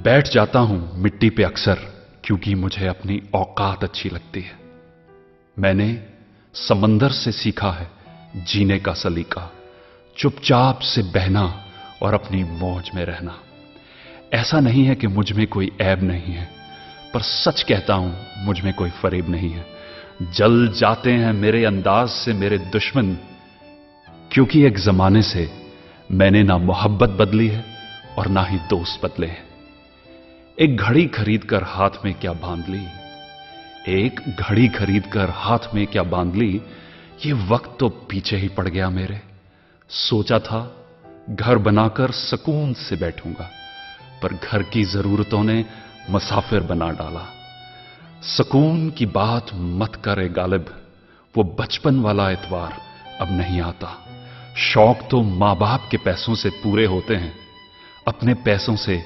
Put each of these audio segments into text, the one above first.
बैठ जाता हूं मिट्टी पे अक्सर, क्योंकि मुझे अपनी औकात अच्छी लगती है। मैंने समंदर से सीखा है जीने का सलीका, चुपचाप से बहना और अपनी मौज में रहना। ऐसा नहीं है कि मुझ में कोई ऐब नहीं है, पर सच कहता हूं मुझ में कोई फरेब नहीं है। जल जाते हैं मेरे अंदाज से मेरे दुश्मन, क्योंकि एक जमाने से मैंने ना मोहब्बत बदली है और ना ही दोस्त बदले हैं। एक घड़ी खरीद कर हाथ में क्या बांध ली, एक घड़ी खरीद कर हाथ में क्या बांध ली, ये वक्त तो पीछे ही पड़ गया मेरे। सोचा था घर बनाकर सुकून से बैठूंगा, पर घर की जरूरतों ने मुसाफिर बना डाला। सुकून की बात मत करे गालिब, वो बचपन वाला एतवार अब नहीं आता। शौक तो मां बाप के पैसों से पूरे होते हैं, अपने पैसों से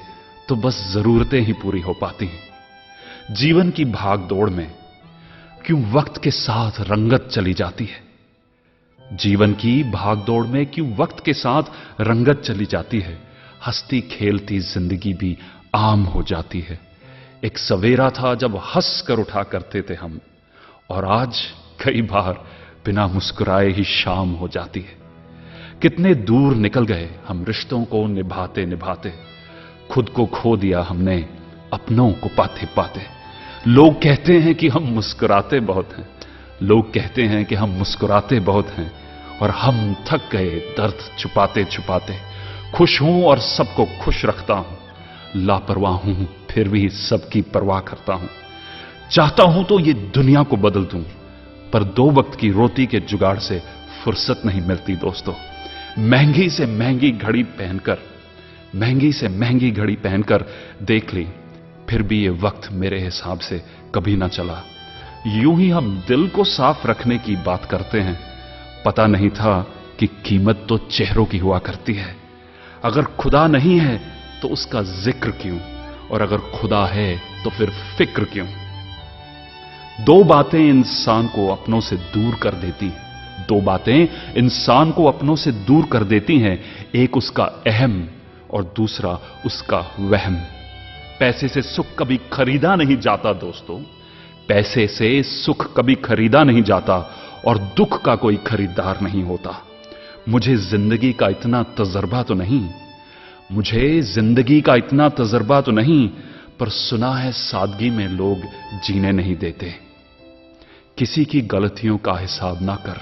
तो बस जरूरतें ही पूरी हो पाती हैं। जीवन की भाग दौड़ में क्यों वक्त के साथ रंगत चली जाती है, जीवन की भाग दौड़ में क्यों वक्त के साथ रंगत चली जाती है। हंसती खेलती जिंदगी भी आम हो जाती है। एक सवेरा था जब हंस कर उठा करते थे हम, और आज कई बार बिना मुस्कुराए ही शाम हो जाती है। कितने दूर निकल गए हम रिश्तों को निभाते निभाते, खुद को खो दिया हमने अपनों को पाते पाते। लोग कहते हैं कि हम मुस्कुराते बहुत हैं, लोग कहते हैं कि हम मुस्कुराते बहुत हैं, और हम थक गए दर्द छुपाते छुपाते। खुश हूं और सबको खुश रखता हूं, लापरवाह हूं फिर भी सबकी परवाह करता हूं। चाहता हूं तो ये दुनिया को बदल दूं, पर दो वक्त की रोटी के जुगाड़ से फुर्सत नहीं मिलती दोस्तों। महंगी से महंगी घड़ी पहनकर, महंगी से महंगी घड़ी पहनकर देख ली, फिर भी ये वक्त मेरे हिसाब से कभी ना चला। यूं ही हम दिल को साफ रखने की बात करते हैं, पता नहीं था कि कीमत तो चेहरों की हुआ करती है। अगर खुदा नहीं है तो उसका जिक्र क्यों, और अगर खुदा है तो फिर फिक्र क्यों। दो बातें इंसान को अपनों से दूर कर देती हैं, दो बातें इंसान को अपनों से दूर कर देती हैं। एक उसका अहम और दूसरा उसका वहम। पैसे से सुख कभी खरीदा नहीं जाता दोस्तों, पैसे से सुख कभी खरीदा नहीं जाता, और दुख का कोई खरीदार नहीं होता। मुझे जिंदगी का इतना तजर्बा तो नहीं, मुझे जिंदगी का इतना तजर्बा तो नहीं, पर सुना है सादगी में लोग जीने नहीं देते। किसी की गलतियों का हिसाब ना कर,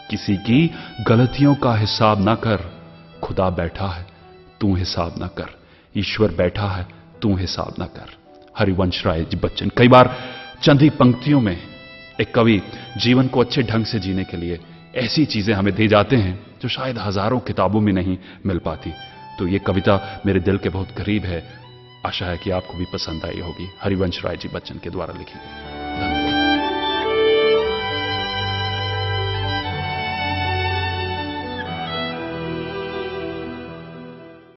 किसी की गलतियों का हिसाब ना कर। खुदा बैठा है तू हिसाब ना कर, ईश्वर बैठा है तू हिसाब ना कर। हरिवंश राय जी बच्चन। कई बार चंद ही पंक्तियों में एक कवि जीवन को अच्छे ढंग से जीने के लिए ऐसी चीजें हमें दे जाते हैं जो शायद हजारों किताबों में नहीं मिल पाती। तो ये कविता मेरे दिल के बहुत करीब है, आशा है कि आपको भी पसंद आई होगी। हरिवंश राय जी बच्चन के द्वारा लिखी गई।